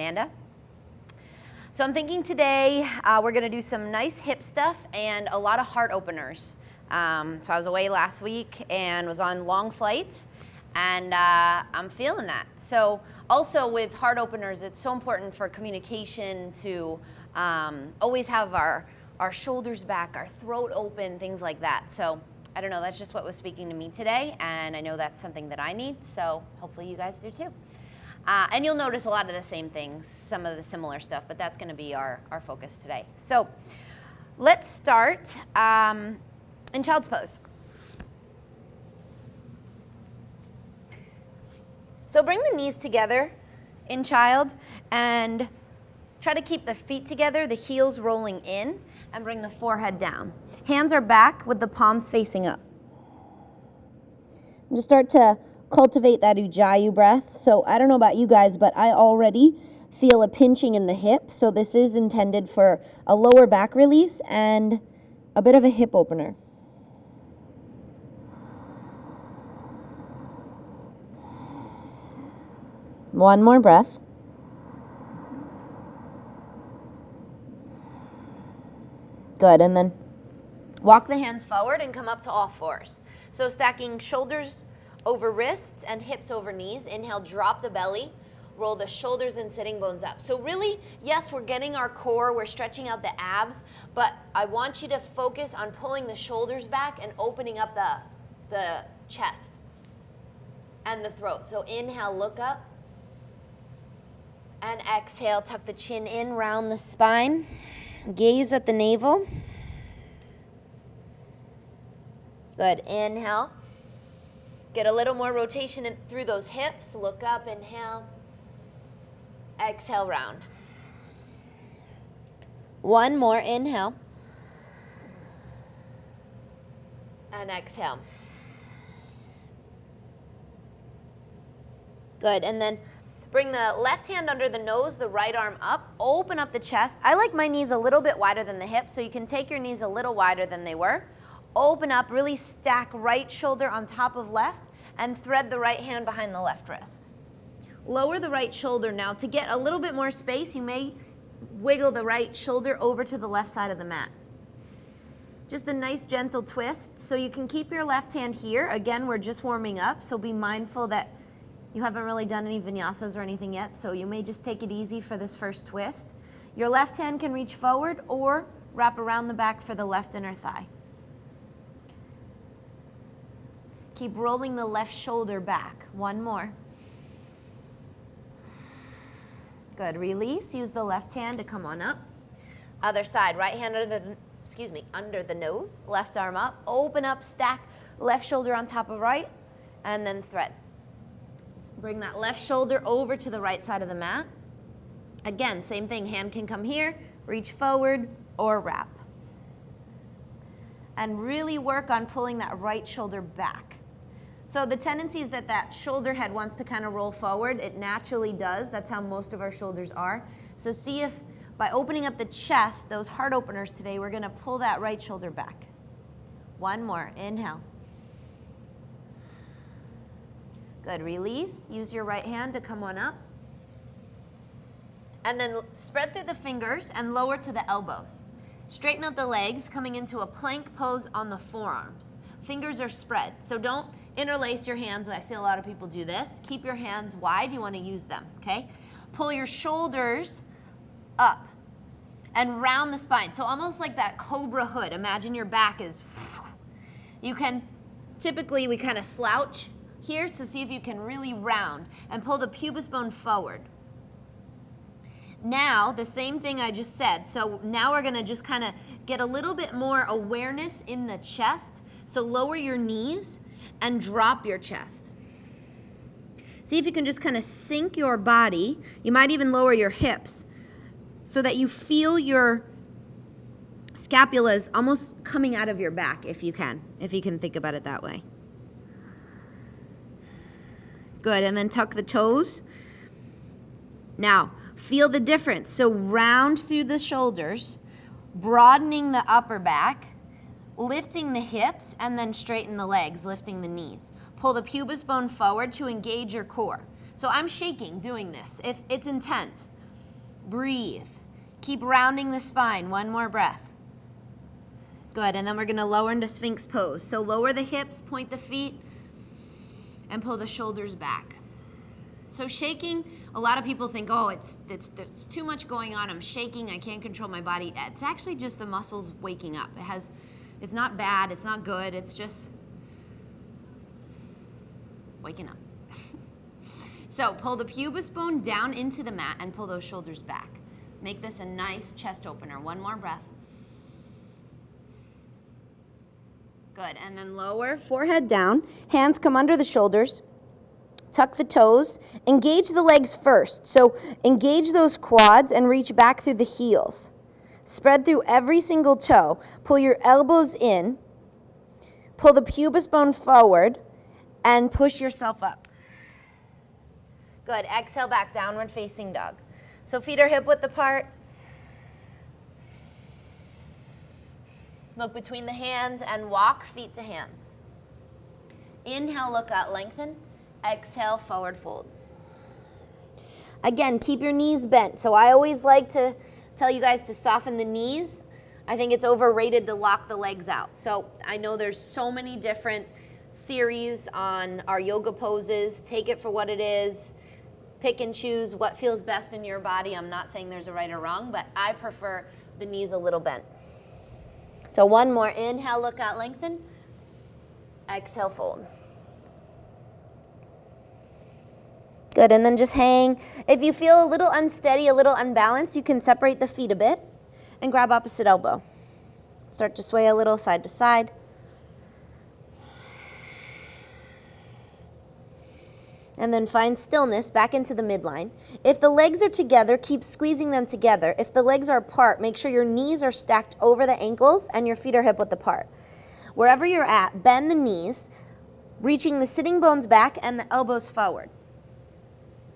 Amanda. So I'm thinking today we're gonna do some nice hip stuff and a lot of heart openers. So I was away last week and was on long flights, and I'm feeling that. So also with heart openers, it's so important for communication to always have our shoulders back, our throat open, things like that. So I don't know, that's just what was speaking to me today, and I know that's something that I need, so hopefully you guys do too. And you'll notice a lot of the same things, some of the similar stuff, but that's gonna be our focus today. So let's start in child's pose. So bring the knees together in child and try to keep the feet together, the heels rolling in, and bring the forehead down. Hands are back with the palms facing up. And just start to cultivate that ujjayi breath. So I don't know about you guys, but I already feel a pinching in the hip. So this is intended for a lower back release and a bit of a hip opener. One more breath. Good, and then walk the hands forward and come up to all fours. So stacking shoulders over wrists and hips over knees. Inhale, drop the belly, roll the shoulders and sitting bones up. So really, yes, we're getting our core, we're stretching out the abs, but I want you to focus on pulling the shoulders back and opening up the chest and the throat. So inhale, look up, and exhale, tuck the chin in, round the spine, gaze at the navel. Good, inhale. Get a little more rotation through those hips. Look up, inhale. Exhale, round. One more, inhale. And exhale. Good, and then bring the left hand under the nose, the right arm up, open up the chest. I like my knees a little bit wider than the hips, so you can take your knees a little wider than they were. Open up, really stack right shoulder on top of left, and thread the right hand behind the left wrist. Lower the right shoulder now. To get a little bit more space, you may wiggle the right shoulder over to the left side of the mat. Just a nice gentle twist, so you can keep your left hand here. Again, we're just warming up, so be mindful that you haven't really done any vinyasas or anything yet, so you may just take it easy for this first twist. Your left hand can reach forward or wrap around the back for the left inner thigh. Keep rolling the left shoulder back. One more. Good, release. Use the left hand to come on up. Other side, right hand under the nose, left arm up. Open up, stack left shoulder on top of right, and then thread. Bring that left shoulder over to the right side of the mat. Again, same thing, hand can come here, reach forward, or wrap. And really work on pulling that right shoulder back. So the tendency is that shoulder head wants to kind of roll forward. It naturally does. That's how most of our shoulders are. So see if by opening up the chest, those heart openers today, we're gonna pull that right shoulder back. One more, inhale. Good, release. Use your right hand to come on up. And then spread through the fingers and lower to the elbows. Straighten out the legs, coming into a plank pose on the forearms. Fingers are spread, so don't interlace your hands. I see a lot of people do this. Keep your hands wide, you wanna use them, okay? Pull your shoulders up and round the spine. So almost like that cobra hood. Imagine your back is, you can, typically we kind of slouch here, so see if you can really round and pull the pubis bone forward. Now, the same thing I just said. So now we're gonna just kind of get a little bit more awareness in the chest. So lower your knees and drop your chest. See if you can just kind of sink your body. You might even lower your hips so that you feel your scapulas almost coming out of your back if you can think about it that way. Good, and then tuck the toes. Now, feel the difference. So round through the shoulders, broadening the upper back, lifting the hips, and then straighten the legs, lifting the knees. Pull the pubis bone forward to engage your core. So I'm shaking doing this. If it's intense. Breathe. Keep rounding the spine. One more breath. Good, and then we're gonna lower into Sphinx pose. So lower the hips, point the feet, and pull the shoulders back. So shaking, a lot of people think, oh, it's too much going on. I'm shaking, I can't control my body. It's actually just the muscles waking up. It's not bad, it's not good, it's just waking up. So pull the pubis bone down into the mat and pull those shoulders back. Make this a nice chest opener. One more breath. Good, and then lower, forehead down, hands come under the shoulders, tuck the toes, engage the legs first. So engage those quads and reach back through the heels. Spread through every single toe. Pull your elbows in, pull the pubis bone forward, and push yourself up. Good, exhale back, downward facing dog. So feet are hip width apart. Look between the hands and walk feet to hands. Inhale, look out, lengthen. Exhale, forward fold. Again, keep your knees bent. So I always like to tell you guys to soften the knees. I think it's overrated to lock the legs out. So I know there's so many different theories on our yoga poses. Take it for what it is. Pick and choose what feels best in your body. I'm not saying there's a right or wrong, but I prefer the knees a little bent. So one more. Inhale, look out, lengthen. Exhale, fold. Good, and then just hang. If you feel a little unsteady, a little unbalanced, you can separate the feet a bit and grab opposite elbow. Start to sway a little side to side. And then find stillness back into the midline. If the legs are together, keep squeezing them together. If the legs are apart, make sure your knees are stacked over the ankles and your feet are hip width apart. Wherever you're at, bend the knees, reaching the sitting bones back and the elbows forward.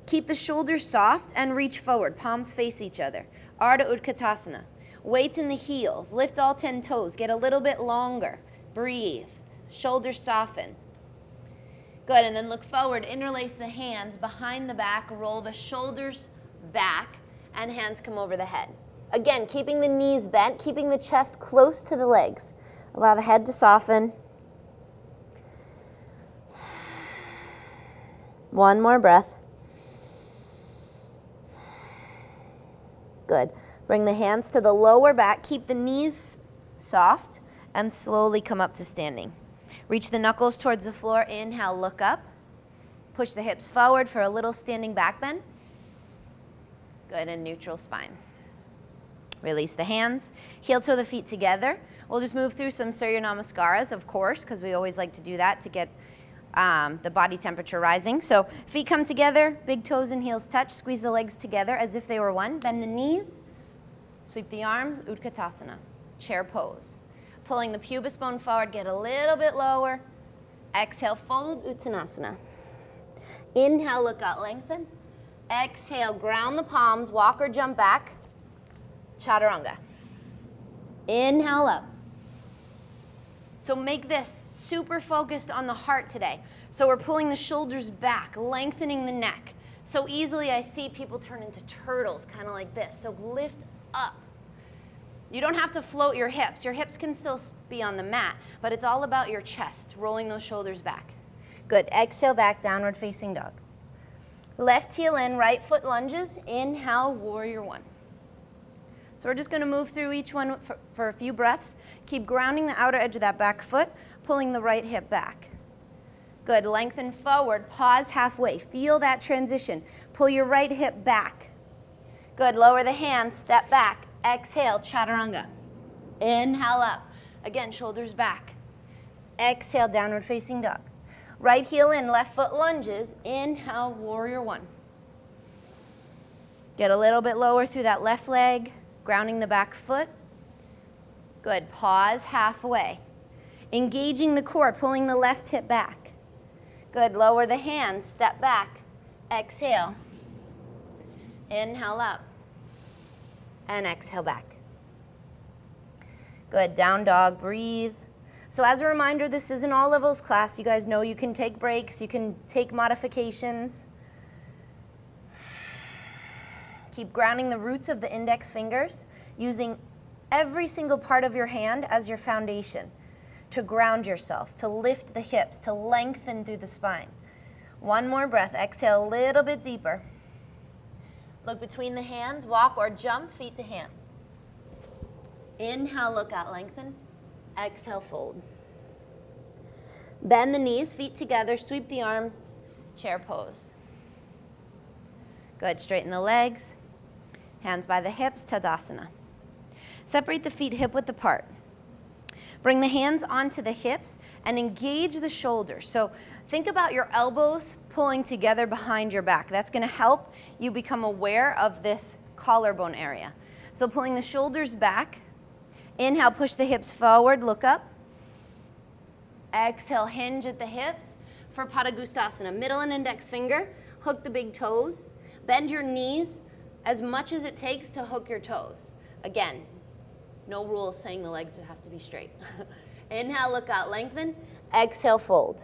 Keep the shoulders soft and reach forward, palms face each other. Ardha Utkatasana. Weights in the heels, lift all 10 toes, get a little bit longer. Breathe, shoulders soften. Good, and then look forward, interlace the hands behind the back, roll the shoulders back, and hands come over the head. Again, keeping the knees bent, keeping the chest close to the legs. Allow the head to soften. One more breath. Good. Bring the hands to the lower back, keep the knees soft, and slowly come up to standing. Reach the knuckles towards the floor. Inhale, look up. Push the hips forward for a little standing back bend. Good, and neutral spine. Release the hands. Heel toe the feet together. We'll just move through some Surya Namaskaras, of course, because we always like to do that to get the body temperature rising. So feet come together, big toes and heels touch. Squeeze the legs together as if they were one. Bend the knees. Sweep the arms, Utkatasana, chair pose. Pulling the pubis bone forward, get a little bit lower. Exhale, fold, Uttanasana. Inhale, look out, lengthen. Exhale, ground the palms, walk or jump back. Chaturanga. Inhale up. So make this super focused on the heart today. So we're pulling the shoulders back, lengthening the neck. So easily I see people turn into turtles, kind of like this. So lift up. You don't have to float your hips. Your hips can still be on the mat, but it's all about your chest, rolling those shoulders back. Good. Exhale back, downward facing dog. Left heel in, right foot lunges. Inhale, warrior one. So we're just going to move through each one for a few breaths. Keep grounding the outer edge of that back foot, pulling the right hip back. Good. Lengthen forward, pause halfway. Feel that transition. Pull your right hip back. Good. Lower the hands, step back. Exhale, chaturanga. Inhale up. Again, shoulders back. Exhale, downward facing dog. Right heel in, left foot lunges. Inhale, warrior one. Get a little bit lower through that left leg, grounding the back foot. Good. Pause halfway. Engaging the core, pulling the left hip back. Good. Lower the hands, step back. Exhale. Inhale up. And exhale back. Good, down dog, breathe. So as a reminder, this is an all levels class. You guys know you can take breaks, you can take modifications. Keep grounding the roots of the index fingers, using every single part of your hand as your foundation to ground yourself, to lift the hips, to lengthen through the spine. One more breath. Exhale a little bit deeper. Look between the hands, walk or jump, feet to hands. Inhale, look out, lengthen. Exhale, fold. Bend the knees, feet together, sweep the arms, chair pose. Good, straighten the legs, hands by the hips, Tadasana. Separate the feet hip width apart. Bring the hands onto the hips and engage the shoulders. So think about your elbows pulling together behind your back. That's going to help you become aware of this collarbone area. So pulling the shoulders back. Inhale, push the hips forward, look up. Exhale, hinge at the hips for Padangusthasana. Middle and index finger, hook the big toes. Bend your knees as much as it takes to hook your toes. Again, no rules saying the legs have to be straight. Inhale, look out, lengthen. Exhale, fold.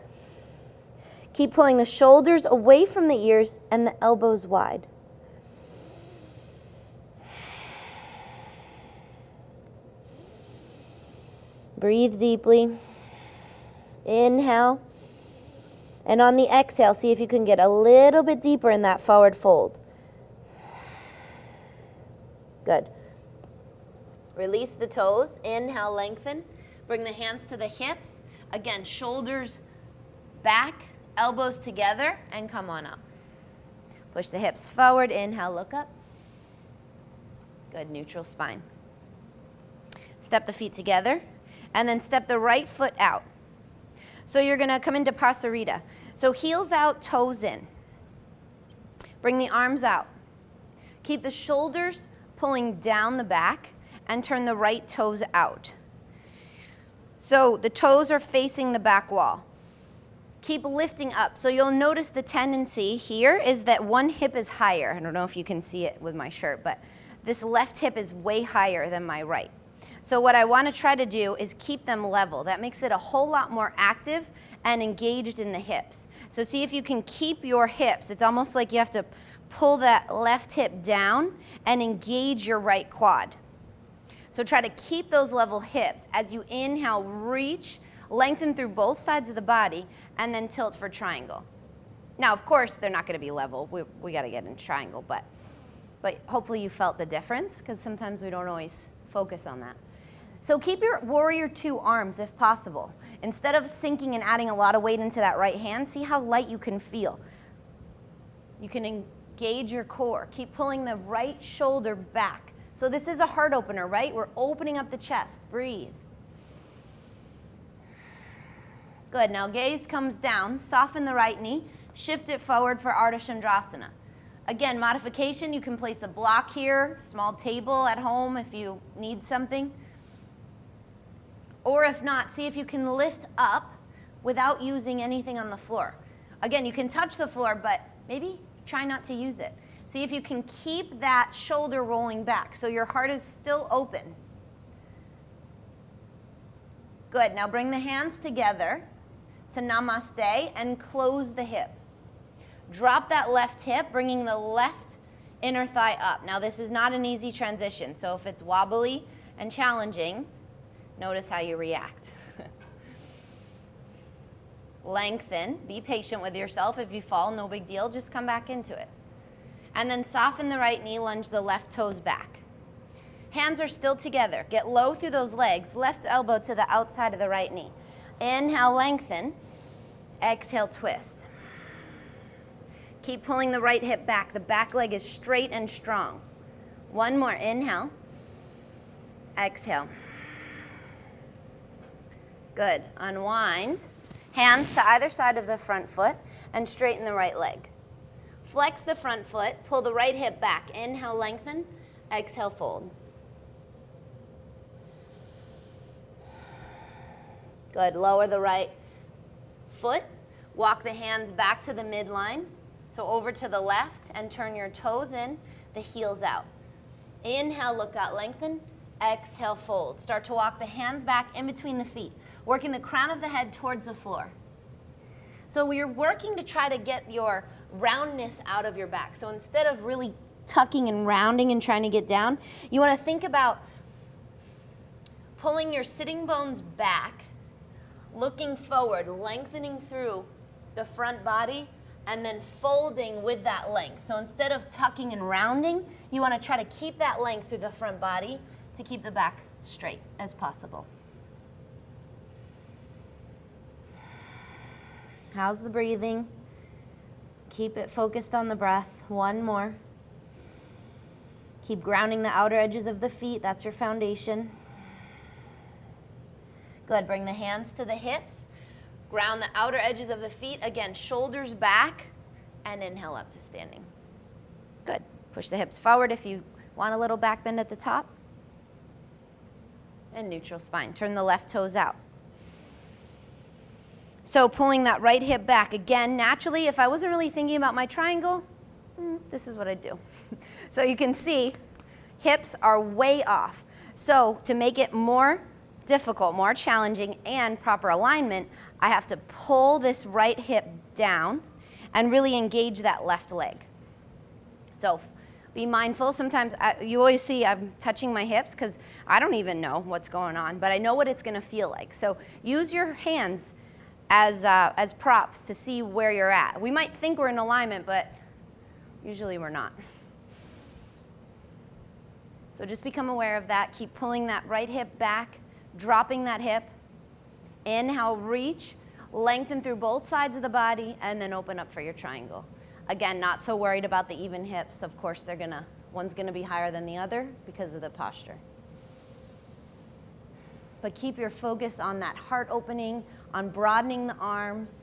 Keep pulling the shoulders away from the ears and the elbows wide. Breathe deeply. Inhale. And on the exhale, see if you can get a little bit deeper in that forward fold. Good. Release the toes. Inhale, lengthen. Bring the hands to the hips. Again, shoulders back, elbows together, and come on up. Push the hips forward. Inhale, look up. Good, neutral spine. Step the feet together, and then step the right foot out. So you're going to come into Pasarita. So heels out, toes in. Bring the arms out. Keep the shoulders pulling down the back and turn the right toes out. So the toes are facing the back wall. Keep lifting up. So you'll notice the tendency here is that one hip is higher. I don't know if you can see it with my shirt, but this left hip is way higher than my right. So what I want to try to do is keep them level. That makes it a whole lot more active and engaged in the hips. So see if you can keep your hips. It's almost like you have to pull that left hip down and engage your right quad. So try to keep those level hips. As you inhale, reach, lengthen through both sides of the body, and then tilt for triangle. Now, of course, they're not going to be level. We got to get in triangle, but hopefully you felt the difference, because sometimes we don't always focus on that. So keep your warrior two arms if possible. Instead of sinking and adding a lot of weight into that right hand, see how light you can feel. You can engage your core. Keep pulling the right shoulder back. So this is a heart opener, right? We're opening up the chest. Breathe. Good. Now gaze comes down. Soften the right knee. Shift it forward for Ardha Chandrasana. Again, modification. You can place a block here, small table at home if you need something. Or if not, see if you can lift up without using anything on the floor. Again, you can touch the floor, but maybe try not to use it. See if you can keep that shoulder rolling back so your heart is still open. Good. Now bring the hands together to Namaste and close the hip. Drop that left hip, bringing the left inner thigh up. Now this is not an easy transition, so if it's wobbly and challenging, notice how you react. Lengthen. Be patient with yourself. If you fall, no big deal. Just come back into it. And then soften the right knee, lunge the left toes back. Hands are still together. Get low through those legs. Left elbow to the outside of the right knee. Inhale, lengthen. Exhale, twist. Keep pulling the right hip back. The back leg is straight and strong. One more. Inhale. Exhale. Good. Unwind. Hands to either side of the front foot and straighten the right leg. Flex the front foot. Pull the right hip back. Inhale, lengthen. Exhale, fold. Good. Lower the right foot. Walk the hands back to the midline. So over to the left and turn your toes in, the heels out. Inhale, look out, lengthen. Exhale, fold. Start to walk the hands back in between the feet, working the crown of the head towards the floor. So you're working to try to get your roundness out of your back. So instead of really tucking and rounding and trying to get down. You want to think about pulling your sitting bones back, looking forward, lengthening through the front body, and then folding with that length. So instead of tucking and rounding, you want to try to keep that length through the front body to keep the back straight as possible. How's the breathing? Keep it focused on the breath. One more. Keep grounding the outer edges of the feet. That's your foundation. Good. Bring the hands to the hips. Ground the outer edges of the feet. Again, shoulders back, and inhale up to standing. Good. Push the hips forward if you want a little back bend at the top. And neutral spine. Turn the left toes out. So pulling that right hip back. Again, naturally, if I wasn't really thinking about my triangle, this is what I'd do. So you can see hips are way off. So to make it more difficult, more challenging, and proper alignment, I have to pull this right hip down and really engage that left leg. So be mindful. Sometimes you always see I'm touching my hips because I don't even know what's going on, but I know what it's going to feel like. So use your hands as props to see where you're at. We might think we're in alignment, but usually we're not. So just become aware of that. Keep pulling that right hip back, dropping that hip. Inhale, reach, lengthen through both sides of the body, and then open up for your triangle. Again, not so worried about the even hips. Of course, one's gonna be higher than the other because of the posture. But keep your focus on that heart opening, on broadening the arms.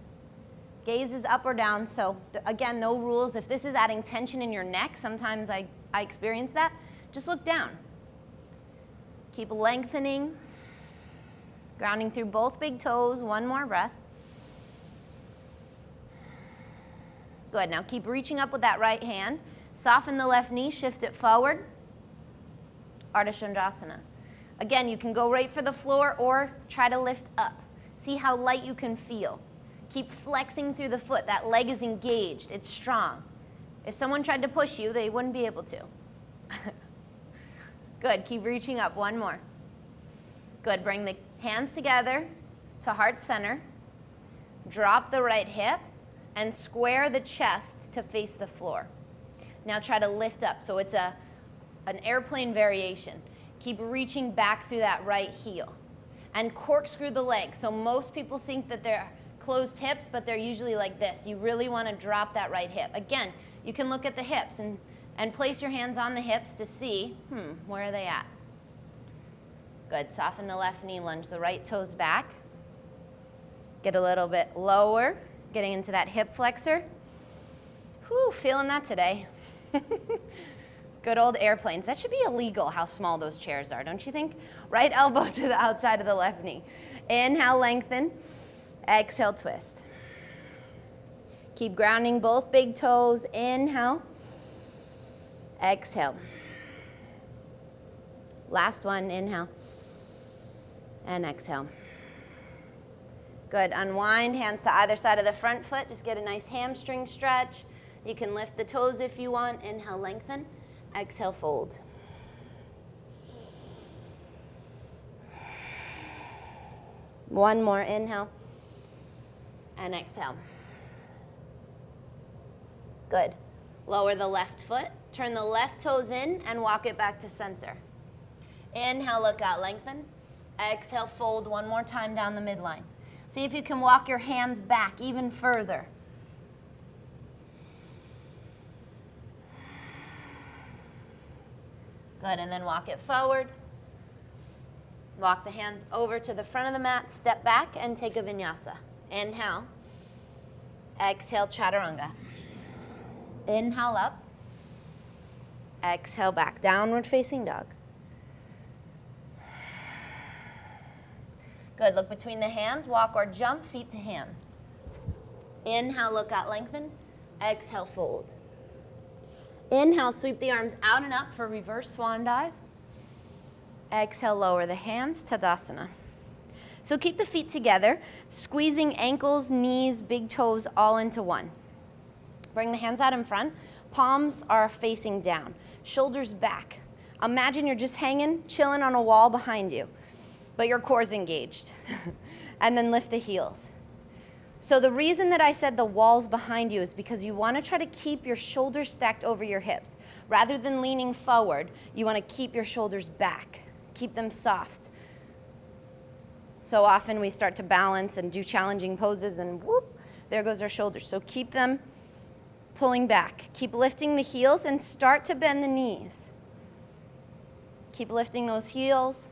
Gaze is up or down, so again, no rules. If this is adding tension in your neck, sometimes I experience that, just look down. Keep lengthening, grounding through both big toes. One more breath. Good, now keep reaching up with that right hand. Soften the left knee, shift it forward. Ardha Chandrasana. Again, you can go right for the floor or try to lift up. See how light you can feel. Keep flexing through the foot. That leg is engaged. It's strong. If someone tried to push you, they wouldn't be able to. Good. Keep reaching up. One more. Good. Bring the hands together to heart center. Drop the right hip and square the chest to face the floor. Now try to lift up. So it's an airplane variation. Keep reaching back through that right heel. And corkscrew the legs. So most people think that they're closed hips, but they're usually like this. You really want to drop that right hip. Again, you can look at the hips and place your hands on the hips to see, where are they at? Good. Soften the left knee, lunge the right toes back. Get a little bit lower, getting into that hip flexor. Whew, feeling that today. Good old airplanes. That should be illegal how small those chairs are, don't you think? Right elbow to the outside of the left knee. Inhale, lengthen. Exhale, twist. Keep grounding both big toes. Inhale. Exhale. Last one, inhale. And exhale. Good. Unwind, hands to either side of the front foot. Just get a nice hamstring stretch. You can lift the toes if you want. Inhale, lengthen. Exhale, fold. One more, inhale. And exhale. Good. Lower the left foot. Turn the left toes in and walk it back to center. Inhale, look out, lengthen. Exhale, fold one more time down the midline. See if you can walk your hands back even further. Good, and then walk it forward. Walk the hands over to the front of the mat, step back, and take a vinyasa. Inhale. Exhale, chaturanga. Inhale up. Exhale back, downward facing dog. Good, look between the hands, walk or jump, feet to hands. Inhale, look out, lengthen. Exhale, fold. Inhale, sweep the arms out and up for reverse swan dive. Exhale, lower the hands, Tadasana. So keep the feet together, squeezing ankles, knees, big toes all into one. Bring the hands out in front. Palms are facing down, shoulders back. Imagine you're just hanging, chilling on a wall behind you, but your core's engaged. And then lift the heels. So the reason that I said the wall's behind you is because you want to try to keep your shoulders stacked over your hips. Rather than leaning forward, you want to keep your shoulders back. Keep them soft. So often we start to balance and do challenging poses and whoop, there goes our shoulders. So keep them pulling back. Keep lifting the heels and start to bend the knees. Keep lifting those heels.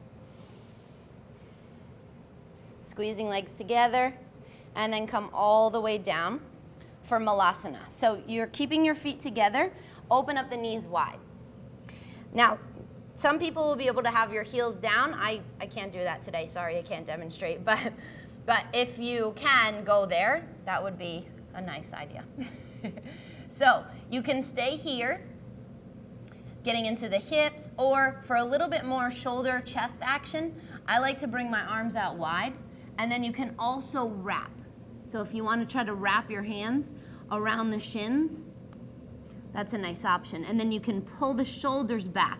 Squeezing legs together, and then come all the way down for Malasana. So you're keeping your feet together, open up the knees wide. Now, some people will be able to have your heels down. I can't do that today, sorry, I can't demonstrate, but if you can go there, that would be a nice idea. So you can stay here, getting into the hips, or for a little bit more shoulder chest action, I like to bring my arms out wide, and then you can also wrap. So if you want to try to wrap your hands around the shins, that's a nice option. And then you can pull the shoulders back.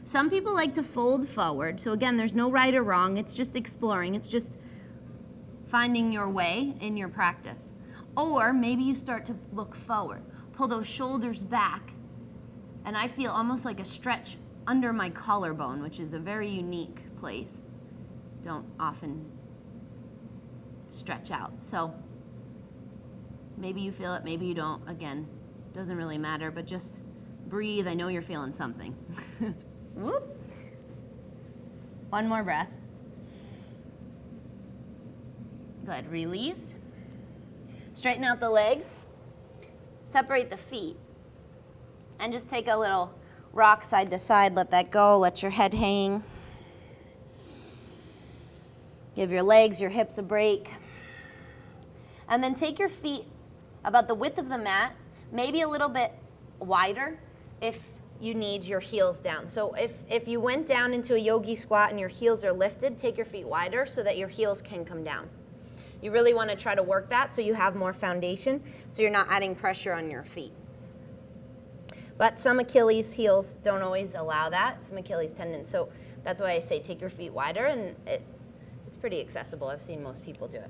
Some people like to fold forward. So again, there's no right or wrong. It's just exploring. It's just finding your way in your practice. Or maybe you start to look forward. Pull those shoulders back. And I feel almost like a stretch under my collarbone, which is a very unique place. Don't often stretch out. So maybe you feel it, maybe you don't. Again, doesn't really matter, but just breathe. I know you're feeling something. Whoop. One more breath. Good, release. Straighten out the legs. Separate the feet. And just take a little rock side to side. Let that go, let your head hang. Give your legs, your hips a break. And then take your feet about the width of the mat, maybe a little bit wider if you need your heels down. So if you went down into a yogi squat and your heels are lifted, take your feet wider so that your heels can come down. You really want to try to work that so you have more foundation, so you're not adding pressure on your feet. But some Achilles heels don't always allow that, some Achilles tendons. So that's why I say take your feet wider, and it's pretty accessible. I've seen most people do it.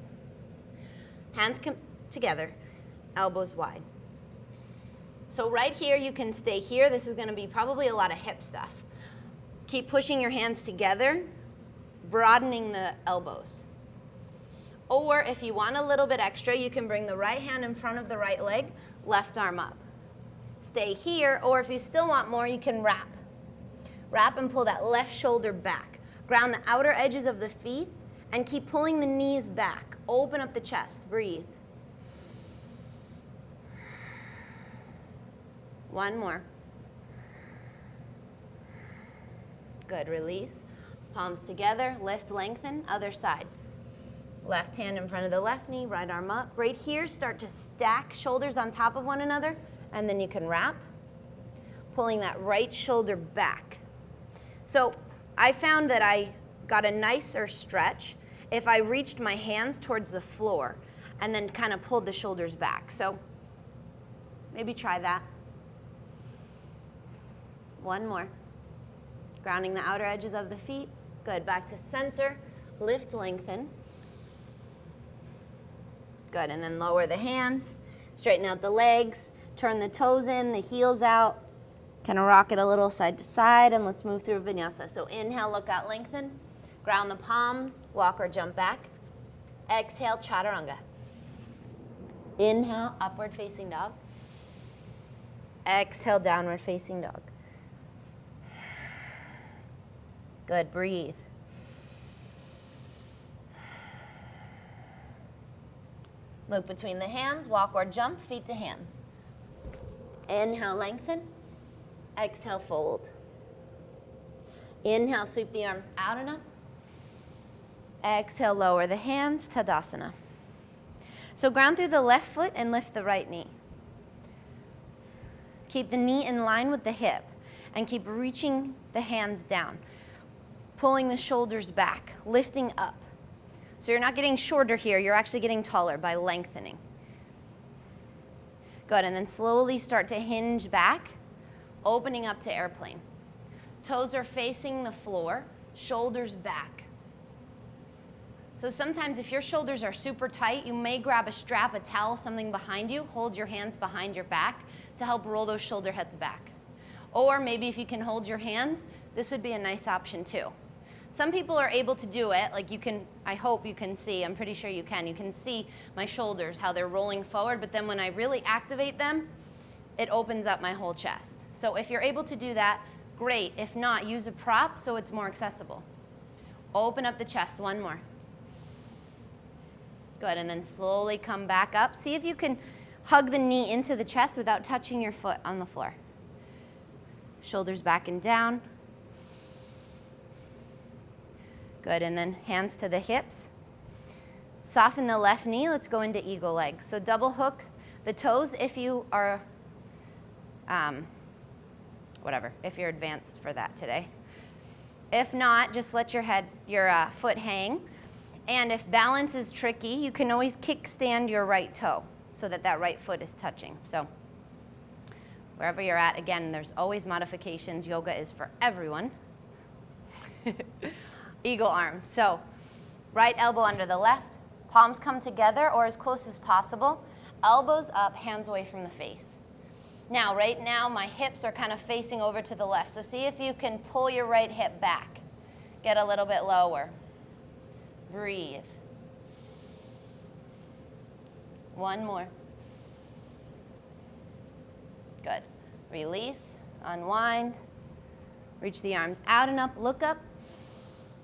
Hands come together, elbows wide. So right here, you can stay here. This is going to be probably a lot of hip stuff. Keep pushing your hands together, broadening the elbows. Or if you want a little bit extra, you can bring the right hand in front of the right leg, left arm up. Stay here, or if you still want more, you can wrap. Wrap and pull that left shoulder back. Ground the outer edges of the feet and keep pulling the knees back. Open up the chest, breathe. One more. Good, release. Palms together, lift, lengthen, other side. Left hand in front of the left knee, right arm up. Right here, start to stack shoulders on top of one another, and then you can wrap, pulling that right shoulder back. So I found that I got a nicer stretch if I reached my hands towards the floor and then kind of pulled the shoulders back. So maybe try that. One more. Grounding the outer edges of the feet. Good, back to center. Lift, lengthen. Good, and then lower the hands. Straighten out the legs. Turn the toes in, the heels out. Kind of rock it a little side to side, and let's move through vinyasa. So inhale, look out, lengthen. Ground the palms, walk or jump back. Exhale, chaturanga. Inhale, upward facing dog. Exhale, downward facing dog. Good, breathe. Look between the hands, walk or jump, feet to hands. Inhale, lengthen. Exhale, fold. Inhale, sweep the arms out and up. Exhale, lower the hands, Tadasana. So ground through the left foot and lift the right knee. Keep the knee in line with the hip and keep reaching the hands down. Pulling the shoulders back, lifting up. So you're not getting shorter here, you're actually getting taller by lengthening. Good, and then slowly start to hinge back, opening up to airplane. Toes are facing the floor, shoulders back. So sometimes if your shoulders are super tight, you may grab a strap, a towel, something behind you, hold your hands behind your back to help roll those shoulder heads back. Or maybe if you can hold your hands, this would be a nice option too. Some people are able to do it, like you can, I hope you can see, I'm pretty sure you can see my shoulders, how they're rolling forward, but then when I really activate them, it opens up my whole chest. So if you're able to do that, great. If not, use a prop so it's more accessible. Open up the chest, one more. Good, and then slowly come back up. See if you can hug the knee into the chest without touching your foot on the floor. Shoulders back and down. Good, and then hands to the hips. Soften the left knee. Let's go into eagle legs. So double hook the toes if you are, if you're advanced for that today. If not, just let your foot hang. And if balance is tricky, you can always kickstand your right toe so that that right foot is touching. So wherever you're at, again, there's always modifications. Yoga is for everyone. Eagle arms. So right elbow under the left, palms come together or as close as possible, elbows up, hands away from the face. Now, right now, my hips are kind of facing over to the left. So see if you can pull your right hip back. Get a little bit lower. Breathe. One more. Good. Release, unwind. Reach the arms out and up, look up.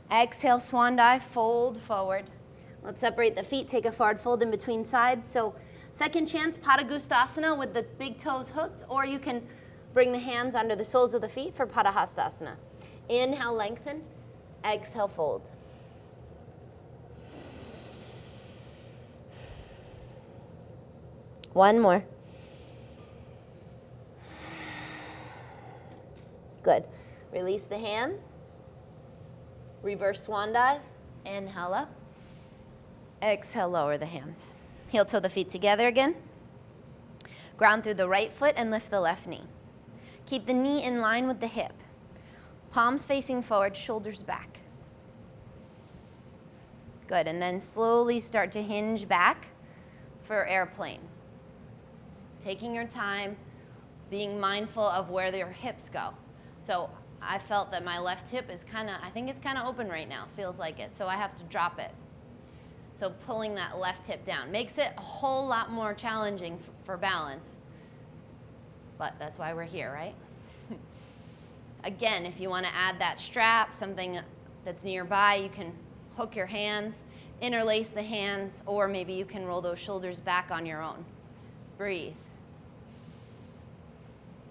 Exhale, swan dive, fold forward. Let's separate the feet, take a forward fold in between sides. So second chance, Padangusthasana with the big toes hooked, or you can bring the hands under the soles of the feet for Padahastasana. Inhale, lengthen. Exhale, fold. One more. Good. Release the hands. Reverse swan dive. Inhale up. Exhale, lower the hands. Heel toe the feet together again. Ground through the right foot and lift the left knee. Keep the knee in line with the hip. Palms facing forward, shoulders back. Good, and then slowly start to hinge back for airplane. Taking your time, being mindful of where your hips go. So I felt that my left hip is I think it's kind of open right now, feels like it, so I have to drop it. So pulling that left hip down makes it a whole lot more challenging for balance, but that's why we're here, right? Again, if you want to add that strap, something that's nearby, you can hook your hands, interlace the hands, or maybe you can roll those shoulders back on your own. Breathe.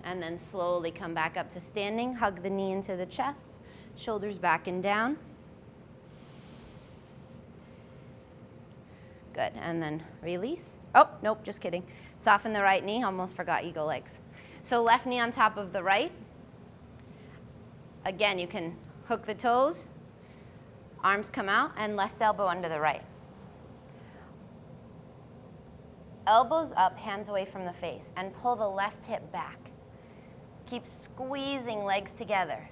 And then slowly come back up to standing. Hug the knee into the chest. Shoulders back and down. Good, and then release. Oh, nope, just kidding. Soften the right knee, almost forgot eagle legs. So left knee on top of the right. Again, you can hook the toes, arms come out, and left elbow under the right. Elbows up, hands away from the face, and pull the left hip back. Keep squeezing legs together.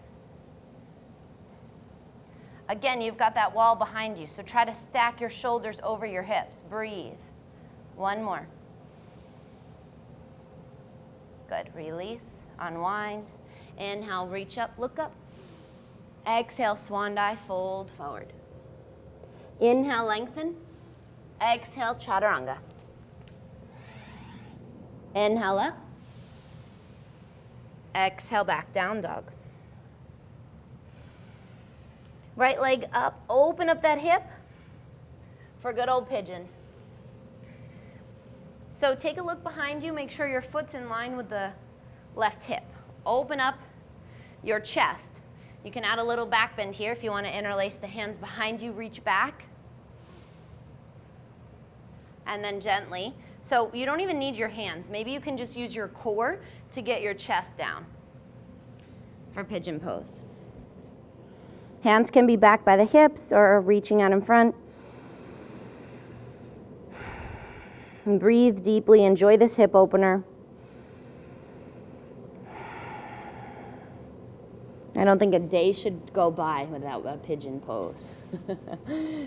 Again, you've got that wall behind you, so try to stack your shoulders over your hips. Breathe. One more. Good. Release, unwind. Inhale, reach up, look up. Exhale, swan dive, fold forward. Inhale, lengthen. Exhale, chaturanga. Inhale up. Exhale, back down dog. Right leg up, open up that hip for good old pigeon. So take a look behind you, make sure your foot's in line with the left hip. Open up your chest. You can add a little back bend here if you want to interlace the hands behind you, reach back. And then gently. So you don't even need your hands. Maybe you can just use your core to get your chest down for pigeon pose. Hands can be back by the hips or reaching out in front. And breathe deeply, enjoy this hip opener. I don't think a day should go by without a pigeon pose.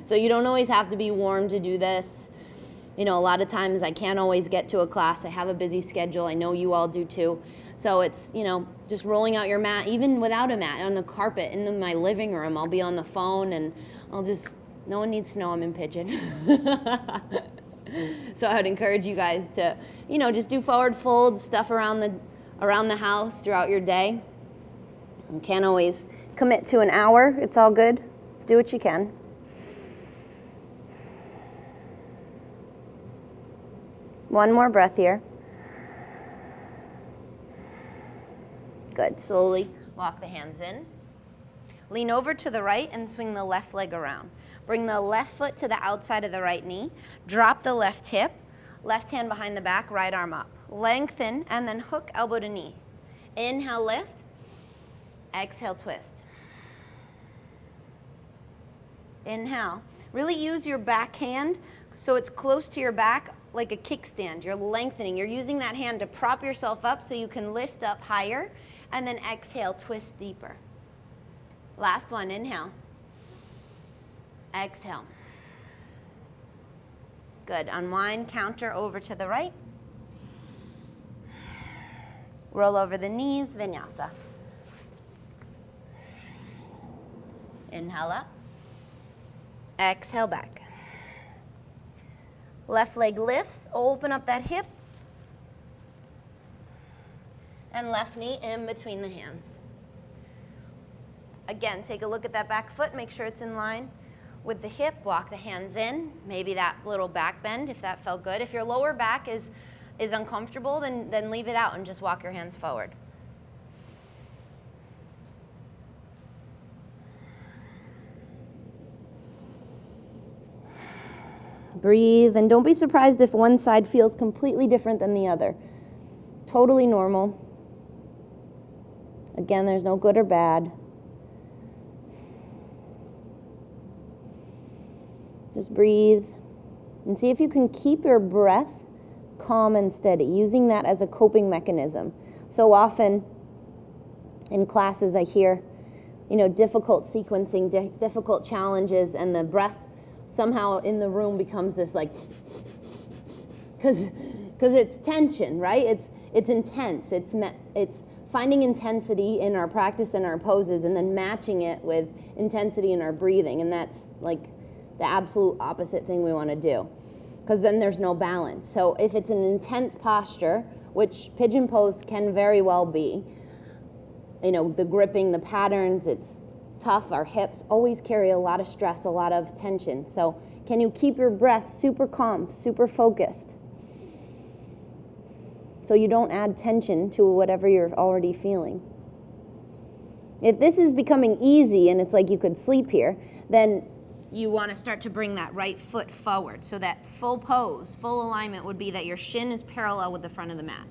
So you don't always have to be warm to do this. You know, a lot of times I can't always get to a class. I have a busy schedule. I know you all do too. So it's, you know, just rolling out your mat, even without a mat, on the carpet in my living room. I'll be on the phone and I'll just, no one needs to know I'm in pigeon. So I would encourage you guys to, you know, just do forward fold stuff around the house throughout your day. You can't always commit to an hour. It's all good. Do what you can. One more breath here. Good. Slowly walk the hands in. Lean over to the right and swing the left leg around. Bring the left foot to the outside of the right knee. Drop the left hip. Left hand behind the back, right arm up. Lengthen and then hook elbow to knee. Inhale, lift. Exhale, twist. Inhale. Really use your back hand so it's close to your back like a kickstand. You're lengthening. You're using that hand to prop yourself up so you can lift up higher. And then exhale, twist deeper. Last one, inhale. Exhale. Good. Unwind, counter over to the right. Roll over the knees, vinyasa. Inhale up. Exhale back. Left leg lifts, open up that hip. And left knee in between the hands. Again, take a look at that back foot, make sure it's in line with the hip. Walk the hands in, maybe that little back bend if that felt good. If your lower back is uncomfortable, then leave it out and just walk your hands forward. Breathe, and don't be surprised if one side feels completely different than the other. Totally normal. Again, there's no good or bad. Just breathe and see if you can keep your breath calm and steady, using that as a coping mechanism. So often in classes I hear, you know, difficult sequencing, difficult challenges, and the breath somehow in the room becomes this like, because it's tension, right? It's intense. It's finding intensity in our practice and our poses and then matching it with intensity in our breathing. And that's like the absolute opposite thing we want to do, because then there's no balance. So if it's an intense posture, which pigeon pose can very well be, you know, the gripping, the patterns, it's tough. Our hips always carry a lot of stress, a lot of tension. So can you keep your breath super calm, super focused, so you don't add tension to whatever you're already feeling? If this is becoming easy and it's like you could sleep here, then you want to start to bring that right foot forward. So that full pose, full alignment would be that your shin is parallel with the front of the mat.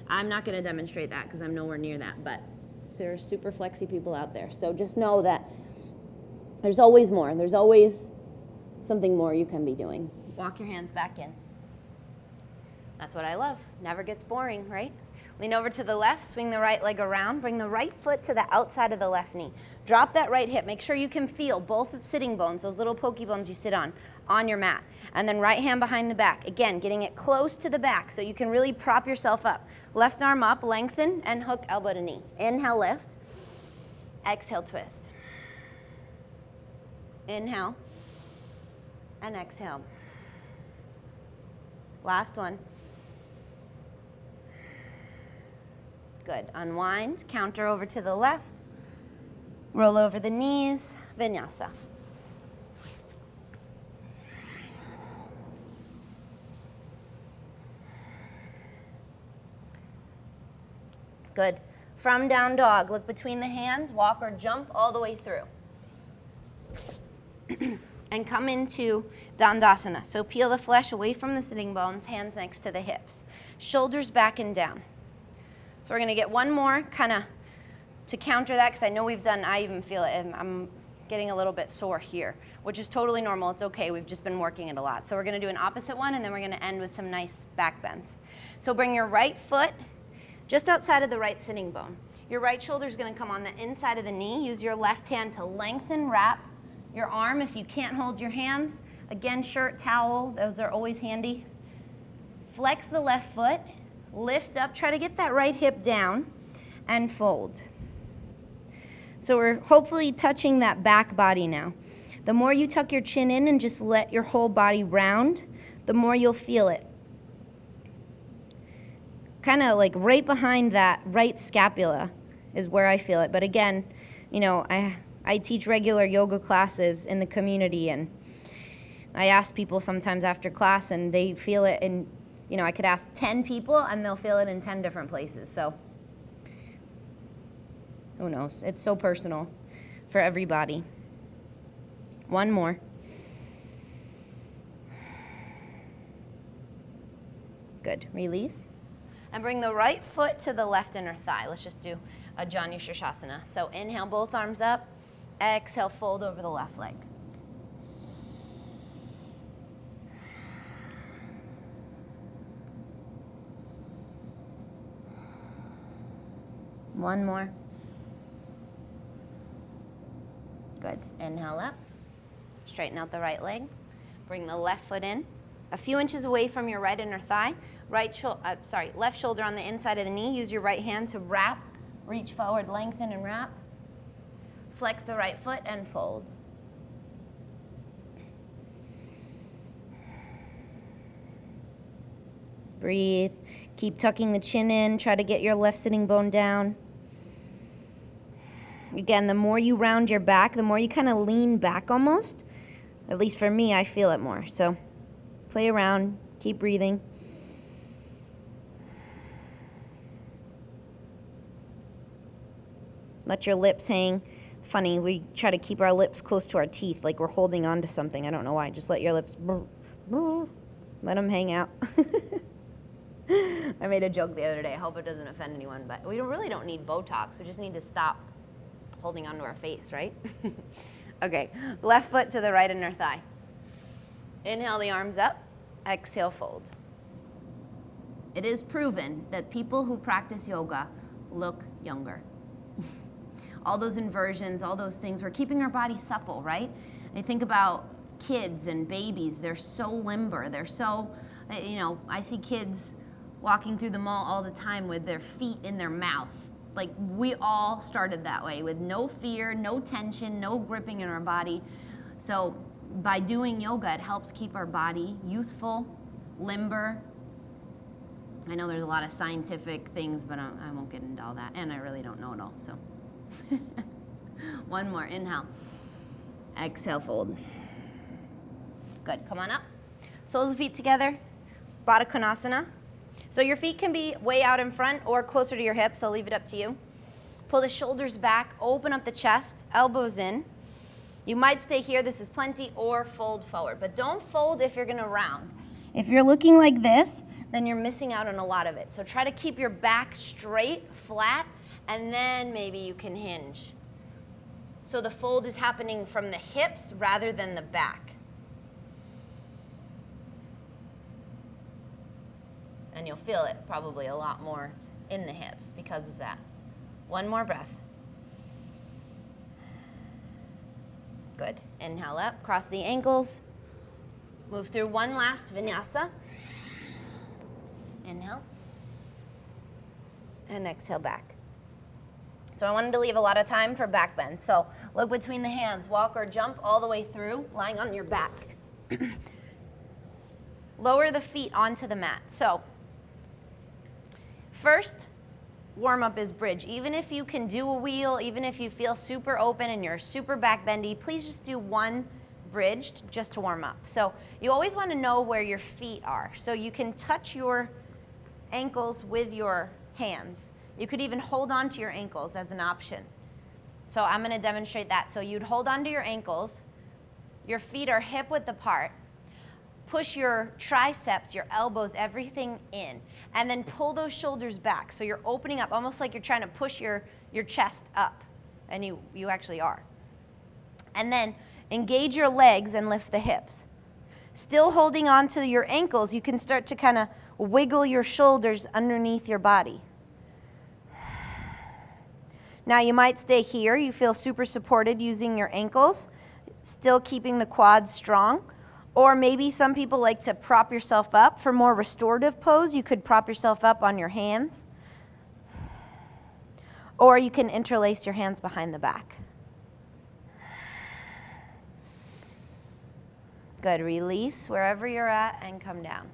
I'm not going to demonstrate that because I'm nowhere near that, but there are super flexy people out there. So just know that there's always more. There's always something more you can be doing. Walk your hands back in. That's what I love. Never gets boring, right? Lean over to the left, swing the right leg around, bring the right foot to the outside of the left knee. Drop that right hip. Make sure you can feel both of sitting bones, those little pokey bones you sit on your mat. And then right hand behind the back. Again, getting it close to the back so you can really prop yourself up. Left arm up, lengthen, and hook elbow to knee. Inhale, lift. Exhale, twist. Inhale, and exhale. Last one. Good. Unwind, counter over to the left. Roll over the knees, vinyasa. Good. From down dog, look between the hands, walk or jump all the way through. And come into Dandasana. So peel the flesh away from the sitting bones, hands next to the hips. Shoulders back and down. So we're going to get one more kind of to counter that, because I know we've done, I even feel it, I'm getting a little bit sore here, which is totally normal. It's okay. We've just been working it a lot. So we're going to do an opposite one, and then we're going to end with some nice back bends. So bring your right foot just outside of the right sitting bone. Your right shoulder is going to come on the inside of the knee. Use your left hand to lengthen, wrap your arm. If you can't hold your hands, again, shirt, towel, those are always handy. Flex the left foot, lift up, try to get that right hip down, and fold. So we're hopefully touching that back body now. The more you tuck your chin in and just let your whole body round, the more you'll feel it. Kind of like right behind that right scapula is where I feel it. But again, you know, I teach regular yoga classes in the community, and I ask people sometimes after class and they feel it in, you know, I could ask 10 people and they'll feel it in 10 different places. So who knows? It's so personal for everybody. One more. Good. Release. And bring the right foot to the left inner thigh. Let's just do a Janu Shirshasana. So inhale, both arms up. Exhale, fold over the left leg. One more. Good. Inhale up. Straighten out the right leg. Bring the left foot in. A few inches away from your right inner thigh. Left shoulder on the inside of the knee. Use your right hand to wrap. Reach forward, lengthen and wrap. Flex the right foot and fold. Breathe. Keep tucking the chin in. Try to get your left sitting bone down. Again, the more you round your back, the more you kind of lean back almost. At least for me, I feel it more. So play around. Keep breathing. Let your lips hang. Funny, we try to keep our lips close to our teeth like we're holding on to something. I don't know why. Just let your lips, let them hang out. I made a joke the other day. I hope it doesn't offend anyone, but we really don't need Botox. We just need to stop holding onto our face, right? Okay, left foot to the right inner thigh. Inhale the arms up. Exhale, fold. It is proven that people who practice yoga look younger. All those inversions, all those things, we're keeping our body supple, right? I think about kids and babies. They're so limber. They're so, you know, I see kids walking through the mall all the time with their feet in their mouth. Like, we all started that way with no fear, no tension, no gripping in our body. So by doing yoga, it helps keep our body youthful, limber. I know there's a lot of scientific things, but I won't get into all that. And I really don't know it all, so. One more, inhale. Exhale, fold. Good, come on up. Soles of feet together, Baddha Konasana. So your feet can be way out in front or closer to your hips. I'll leave it up to you. Pull the shoulders back, open up the chest, elbows in. You might stay here, this is plenty, or fold forward. But don't fold if you're gonna round. If you're looking like this, then you're missing out on a lot of it. So try to keep your back straight, flat, and then maybe you can hinge. So the fold is happening from the hips rather than the back. And you'll feel it probably a lot more in the hips because of that. One more breath. Good. Inhale up, cross the ankles. Move through one last vinyasa. Inhale. And exhale back. So I wanted to leave a lot of time for back bend. So look between the hands, walk or jump all the way through, lying on your back. Lower the feet onto the mat. So first warm-up is bridge. Even if you can do a wheel, even if you feel super open and you're super back bendy, please just do one bridge just to warm up. So you always want to know where your feet are. So you can touch your ankles with your hands. You could even hold on to your ankles as an option. So I'm going to demonstrate that. So you'd hold on to your ankles. Your feet are hip width apart. Push your triceps, your elbows, everything in. And then pull those shoulders back. So you're opening up, almost like you're trying to push your chest up. And you actually are. And then engage your legs and lift the hips. Still holding on to your ankles, you can start to kind of wiggle your shoulders underneath your body. Now you might stay here. You feel super supported using your ankles, still keeping the quads strong. Or maybe some people like to prop yourself up. For more restorative pose, you could prop yourself up on your hands. Or you can interlace your hands behind the back. Good, release wherever you're at and come down.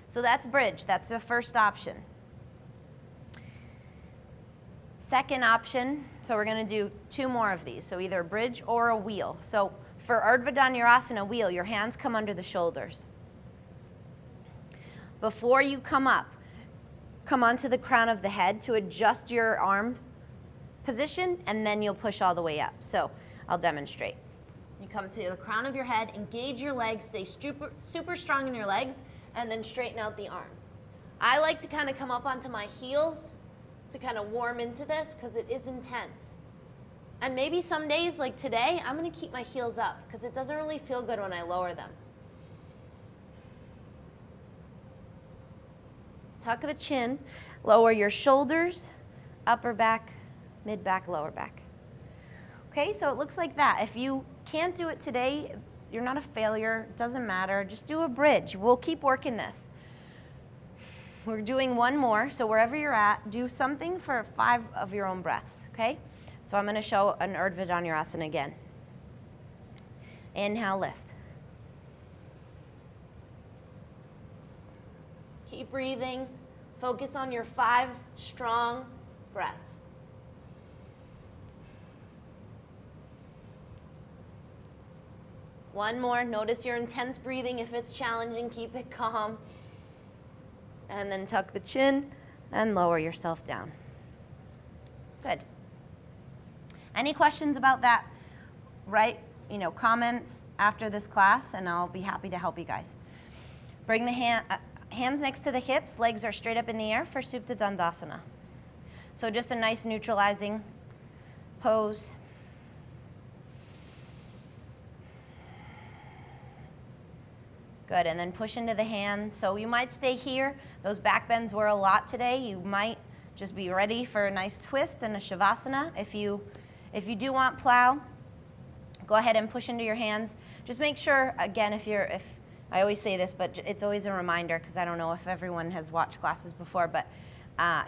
So that's bridge, that's the first option. Second option, so we're gonna do 2 more of these, so either a bridge or a wheel. So for Urdhva Dhanurasana wheel, your hands come under the shoulders. Before you come up, come onto the crown of the head to adjust your arm position, and then you'll push all the way up. So I'll demonstrate. You come to the crown of your head, engage your legs, stay super strong in your legs, and then straighten out the arms. I like to kind of come up onto my heels to kind of warm into this because it is intense. And maybe some days like today, I'm going to keep my heels up because it doesn't really feel good when I lower them. Tuck the chin, lower your shoulders, upper back, mid back, lower back. Okay, so it looks like that. If you can't do it today, you're not a failure, it doesn't matter. Just do a bridge. We'll keep working this. We're doing 1 more, so wherever you're at, do something for 5 of your own breaths, okay? So I'm gonna show an Urdhva Dhanurasana again. Inhale, lift. Keep breathing. Focus on your 5 strong breaths. One more. Notice your intense breathing. If it's challenging, keep it calm. And then tuck the chin and lower yourself down. Good. Any questions about that? Write, comments after this class, and I'll be happy to help you guys. Bring the hands next to the hips. Legs are straight up in the air for Supta Dandasana. So just a nice neutralizing pose. Good, and then push into the hands. So you might stay here. Those back bends were a lot today. You might just be ready for a nice twist and a Shavasana. If you do want plow, go ahead and push into your hands. Just make sure, again, if I always say this, but it's always a reminder because I don't know if everyone has watched classes before, but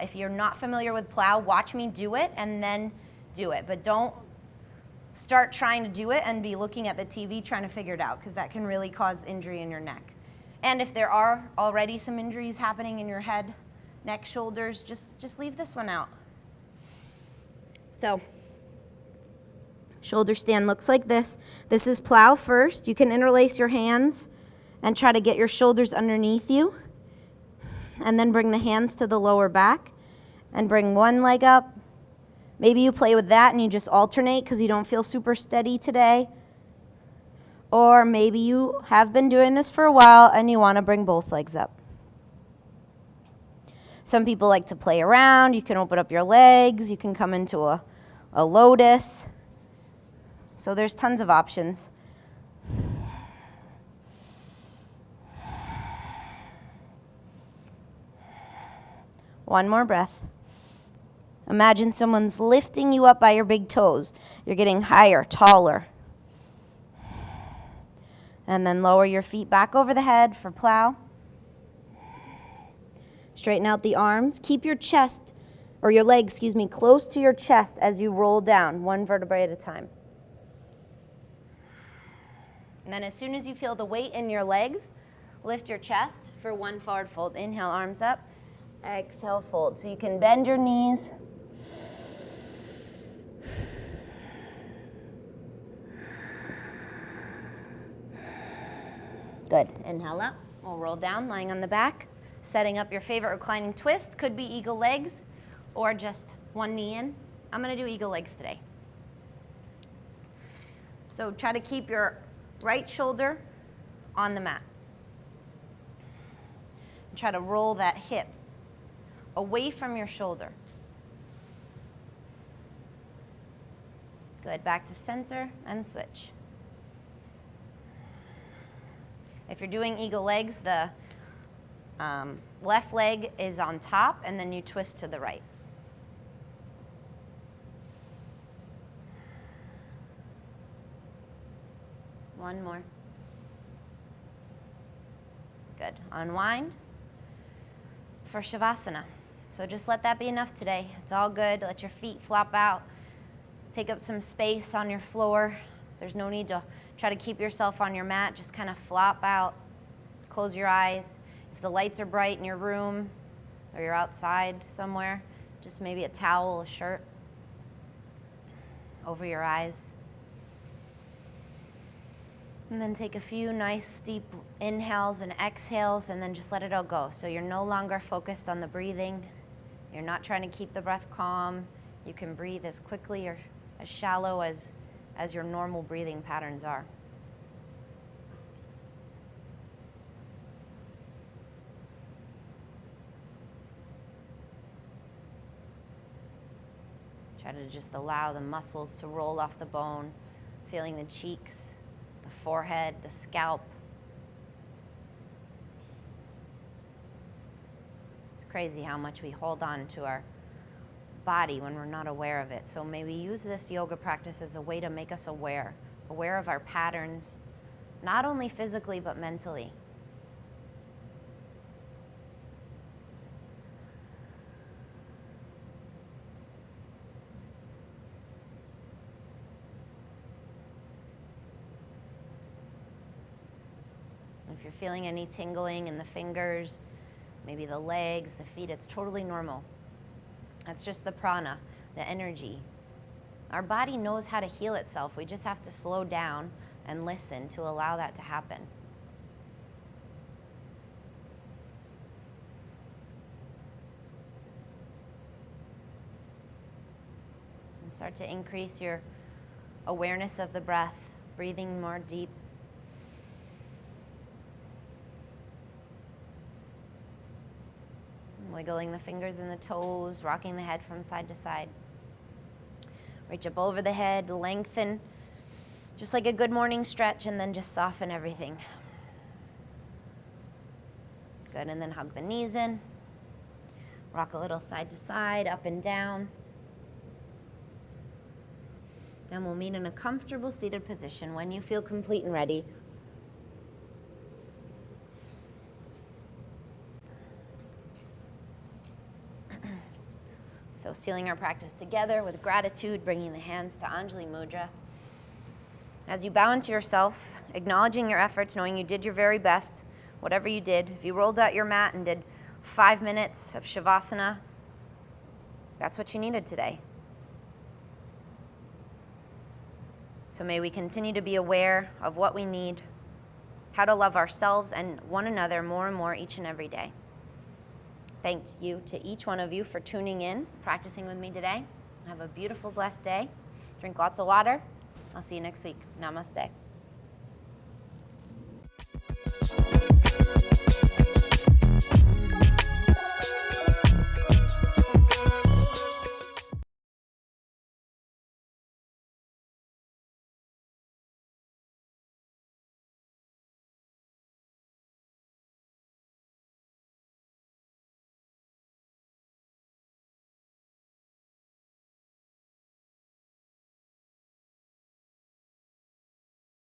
if you're not familiar with plow, watch me do it and then do it. But don't start trying to do it and be looking at the TV trying to figure it out because that can really cause injury in your neck. And if there are already some injuries happening in your head, neck, shoulders, just leave this one out. So, shoulder stand looks like this. This is plow first. You can interlace your hands and try to get your shoulders underneath you. And then bring the hands to the lower back and bring one leg up. Maybe you play with that and you just alternate because you don't feel super steady today. Or maybe you have been doing this for a while and you want to bring both legs up. Some people like to play around. You can open up your legs. You can come into a lotus. So there's tons of options. One more breath. Imagine someone's lifting you up by your big toes. You're getting higher, taller. And then lower your feet back over the head for plow. Straighten out the arms. Keep your chest, or your legs, close to your chest as you roll down, 1 vertebrae at a time. And then as soon as you feel the weight in your legs, lift your chest for 1 forward fold. Inhale, arms up. Exhale, fold. So you can bend your knees. Good. Inhale up. We'll roll down, lying on the back. Setting up your favorite reclining twist. Could be eagle legs or just 1 knee in. I'm going to do eagle legs today. So try to keep your right shoulder on the mat. And try to roll that hip away from your shoulder. Good. Back to center and switch. If you're doing eagle legs, the left leg is on top and then you twist to the right. One more. Good. Unwind for Shavasana. So just let that be enough today. It's all good. Let your feet flop out. Take up some space on your floor. There's no need to try to keep yourself on your mat. Just kind of flop out. Close your eyes. If the lights are bright in your room or you're outside somewhere, just maybe a towel, a shirt over your eyes. And then take a few nice deep inhales and exhales, and then just let it all go. So you're no longer focused on the breathing. You're not trying to keep the breath calm. You can breathe as quickly or as shallow as your normal breathing patterns are. Try to just allow the muscles to roll off the bone, feeling the cheeks, the forehead, the scalp. It's crazy how much we hold on to our body when we're not aware of it. So maybe use this yoga practice as a way to make us aware of our patterns, not only physically but mentally. If you're feeling any tingling in the fingers, maybe the legs, the feet, it's totally normal. That's just the prana, the energy. Our body knows how to heal itself. We just have to slow down and listen to allow that to happen. And start to increase your awareness of the breath, breathing more deep. Wiggling the fingers and the toes, rocking the head from side to side. Reach up over the head, lengthen, just like a good morning stretch, and then just soften everything. Good, and then hug the knees in. Rock a little side to side, up and down. And we'll meet in a comfortable seated position when you feel complete and ready. So sealing our practice together with gratitude, bringing the hands to Anjali Mudra. As you bow into yourself, acknowledging your efforts, knowing you did your very best, whatever you did. If you rolled out your mat and did 5 minutes of Shavasana, that's what you needed today. So may we continue to be aware of what we need, how to love ourselves and one another more and more each and every day. Thanks you to each one of you for tuning in, practicing with me today. Have a beautiful, blessed day. Drink lots of water. I'll see you next week. Namaste.